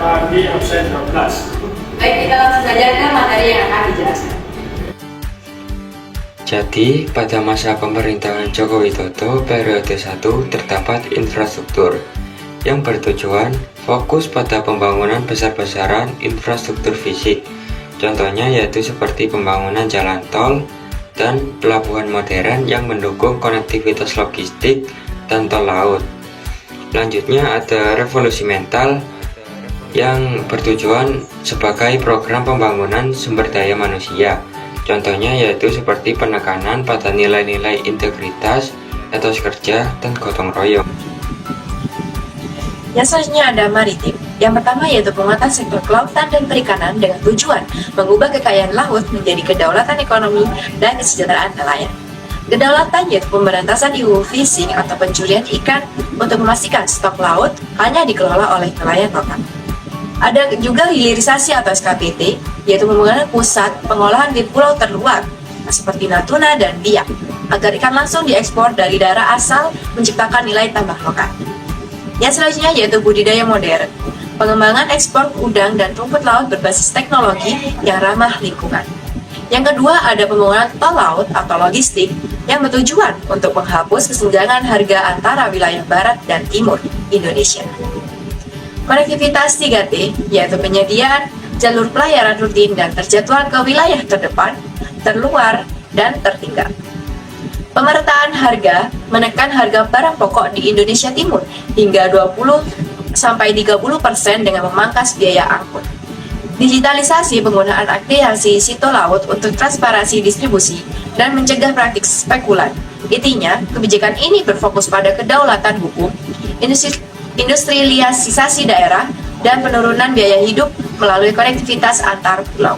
Pak Andi absen 12. Baik, kita langsung saja ke materi yang akan dijelaskan. Jadi, pada masa pemerintahan Joko Widodo periode 1 terdapat infrastruktur yang bertujuan fokus pada pembangunan besar-besaran infrastruktur fisik. Contohnya yaitu seperti pembangunan jalan tol dan pelabuhan modern yang mendukung konektivitas logistik dan tol laut. Selanjutnya ada revolusi mental yang bertujuan sebagai program pembangunan sumber daya manusia. Contohnya yaitu seperti penekanan pada nilai-nilai integritas, etos kerja, dan gotong royong. Yang selanjutnya ada maritim. Yang pertama yaitu penguatan sektor kelautan dan perikanan dengan tujuan mengubah kekayaan laut menjadi kedaulatan ekonomi dan kesejahteraan nelayan. Kedaulatan yaitu pemberantasan illegal fishing atau pencurian ikan untuk memastikan stok laut hanya dikelola oleh nelayan lokal. Ada juga hilirisasi atau SKPT, yaitu pembangunan pusat pengolahan di pulau terluar seperti Natuna dan Biak, agar ikan langsung diekspor dari daerah asal menciptakan nilai tambah lokal. Yang selanjutnya yaitu budidaya modern, pengembangan ekspor udang dan rumput laut berbasis teknologi yang ramah lingkungan. Yang kedua ada pembangunan tol laut atau logistik yang bertujuan untuk menghapus kesenjangan harga antara wilayah barat dan timur Indonesia. Konektivitas 3T, yaitu penyediaan jalur pelayaran rutin dan terjadwal ke wilayah terdepan, terluar, dan tertinggal. Pemerataan harga menekan harga barang pokok di Indonesia Timur hingga 20-30% dengan memangkas biaya angkut. Digitalisasi penggunaan aplikasi sito laut untuk transparansi distribusi dan mencegah praktik spekulan. Intinya, kebijakan ini berfokus pada kedaulatan hukum, industrialisasi daerah, dan penurunan biaya hidup melalui konektivitas antar pulau.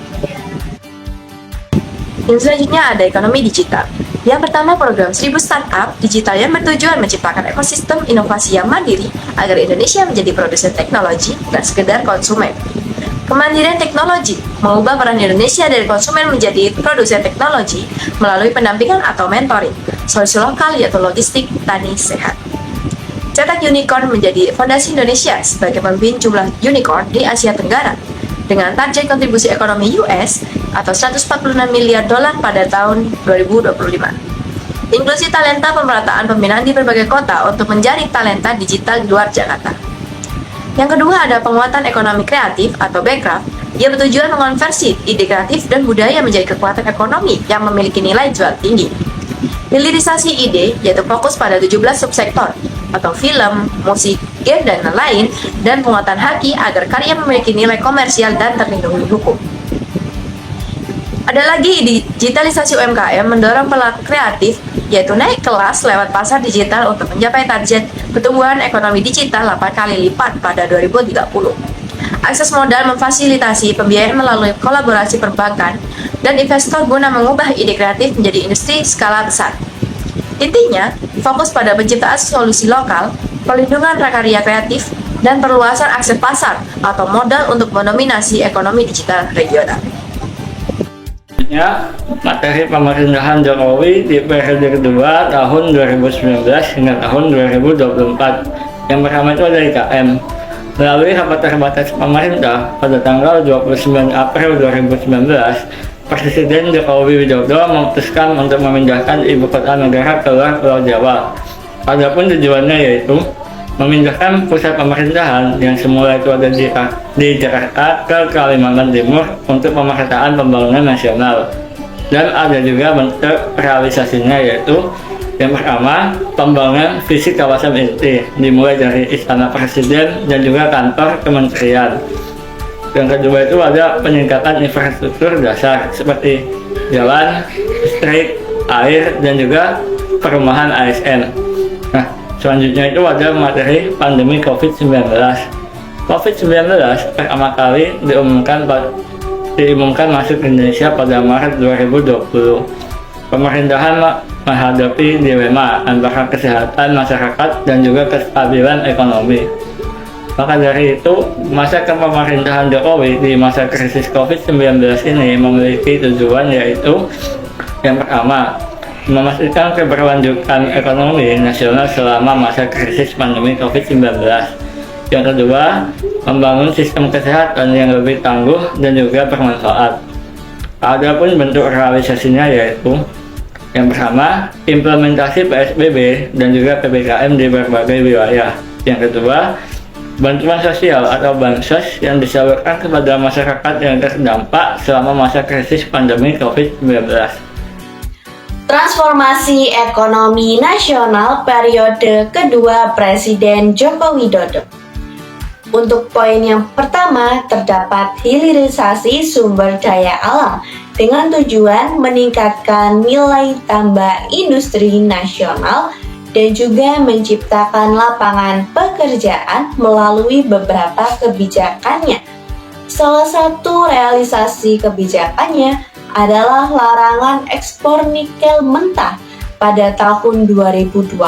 Yang selanjutnya ada ekonomi digital. Yang pertama program 1000 Startup Digital yang bertujuan menciptakan ekosistem inovasi yang mandiri agar Indonesia menjadi produsen teknologi dan sekedar konsumen. Kemandirian teknologi mengubah peran Indonesia dari konsumen menjadi produsen teknologi melalui pendampingan atau mentoring, solusi lokal yaitu logistik tani sehat. Cetak unicorn menjadi fondasi Indonesia sebagai pemimpin jumlah unicorn di Asia Tenggara dengan target kontribusi ekonomi US atau 146 miliar dolar pada tahun 2025. Inklusi talenta pemerataan pembinaan di berbagai kota untuk menjaring talenta digital di luar Jakarta. Yang kedua ada penguatan ekonomi kreatif atau Backcraft yang bertujuan mengonversi ide kreatif dan budaya menjadi kekuatan ekonomi yang memiliki nilai jual tinggi. Hilirisasi ide yaitu fokus pada 17 subsektor atau film, musik, game, dan lain-lain, dan penguatan haki agar karya memiliki nilai komersial dan terlindungi hukum. Ada lagi digitalisasi UMKM mendorong pelaku kreatif yaitu naik kelas lewat pasar digital untuk mencapai target pertumbuhan ekonomi digital 8 kali lipat pada 2030. Akses modal memfasilitasi pembiayaan melalui kolaborasi perbankan dan investor guna mengubah ide kreatif menjadi industri skala besar. Intinya, fokus pada penciptaan solusi lokal, perlindungan prakarya kreatif, dan perluasan akses pasar atau modal untuk mendominasi ekonomi digital regional. Ya, materi pemerintahan Jokowi di periode kedua tahun 2019 hingga tahun 2024. Yang pertama itu ada IKM. Melalui rapat terbatas pemerintah pada tanggal 29 April 2019, Presiden Joko Widodo memutuskan untuk memindahkan ibu kota negara ke luar Pulau Jawa. Adapun tujuannya yaitu memindahkan pusat pemerintahan yang semula itu ada di Jakarta ke Kalimantan Timur untuk pemerataan pembangunan nasional. Dan ada juga bentuk realisasinya yaitu yang pertama pembangunan fisik kawasan inti dimulai dari Istana Presiden dan juga kantor kementerian. Yang kedua itu ada peningkatan infrastruktur dasar seperti jalan, listrik, air, dan juga perumahan ASN. Nah, selanjutnya itu ada materi pandemi COVID-19. COVID-19 pertama kali diumumkan masuk Indonesia pada Maret 2020. Pemerintahan menghadapi dilema antara kesehatan masyarakat dan juga kestabilan ekonomi. Maka dari itu, masa kepemerintahan Jokowi di masa krisis COVID-19 ini memiliki tujuan yaitu yang pertama, memastikan keberlanjutan ekonomi nasional selama masa krisis pandemi COVID-19. Yang kedua, membangun sistem kesehatan yang lebih tangguh dan juga bermanfaat. Adapun bentuk realisasinya yaitu yang pertama, implementasi PSBB dan juga PPKM di berbagai wilayah. Yang kedua, bantuan sosial atau bansos yang disalurkan kepada masyarakat yang terdampak selama masa krisis pandemi COVID-19. Transformasi ekonomi nasional periode kedua Presiden Joko Widodo. Untuk poin yang pertama, terdapat hilirisasi sumber daya alam dengan tujuan meningkatkan nilai tambah industri nasional dan juga menciptakan lapangan pekerjaan melalui beberapa kebijakannya. Salah satu realisasi kebijakannya adalah larangan ekspor nikel mentah pada tahun 2020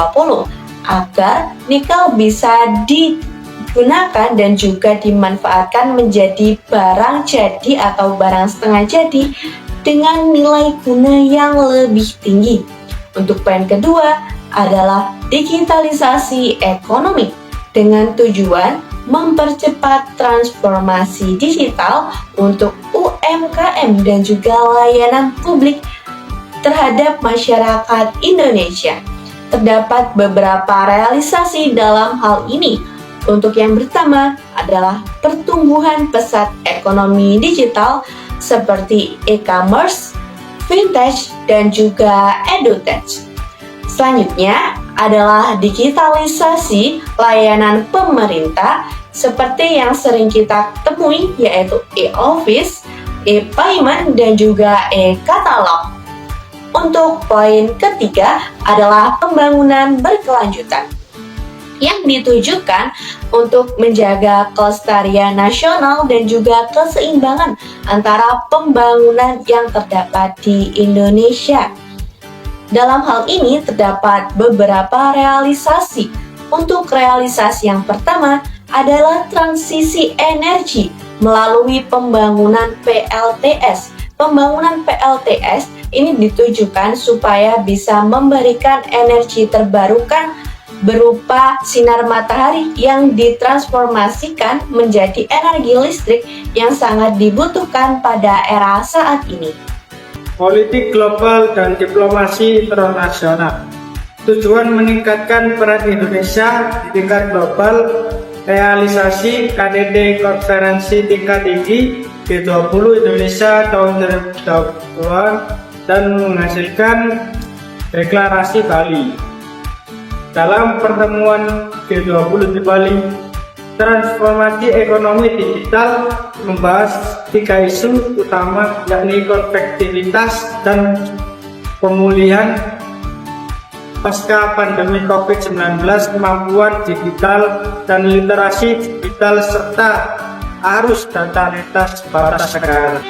agar nikel bisa digunakan dan juga dimanfaatkan menjadi barang jadi atau barang setengah jadi dengan nilai guna yang lebih tinggi. Untuk poin kedua adalah digitalisasi ekonomi dengan tujuan mempercepat transformasi digital untuk UMKM dan juga layanan publik terhadap masyarakat Indonesia. Terdapat beberapa realisasi dalam hal ini. Untuk yang pertama adalah pertumbuhan pesat ekonomi digital seperti e-commerce, fintech, dan juga edutech. Selanjutnya adalah digitalisasi layanan pemerintah seperti yang sering kita temui yaitu e-office, e-payment, dan juga e-katalog. Untuk poin ketiga adalah pembangunan berkelanjutan yang ditujukan untuk menjaga kelestarian nasional dan juga keseimbangan antara pembangunan yang terdapat di Indonesia. Dalam hal ini terdapat beberapa realisasi. Untuk realisasi yang pertama adalah transisi energi melalui pembangunan PLTS. Pembangunan PLTS ini ditujukan supaya bisa memberikan energi terbarukan berupa sinar matahari yang ditransformasikan menjadi energi listrik yang sangat dibutuhkan pada era saat ini. Politik global dan diplomasi internasional. Tujuan meningkatkan peran Indonesia di tingkat global, realisasi KTT Konferensi Tingkat Tinggi G20 Indonesia tahun 2022 dan menghasilkan deklarasi Bali. Dalam pertemuan G20 di Bali, transformasi ekonomi digital membahas 3 isu utama, yakni konektivitas dan pemulihan pasca pandemi COVID-19, kemampuan digital dan literasi digital, serta arus data lintas batas negara.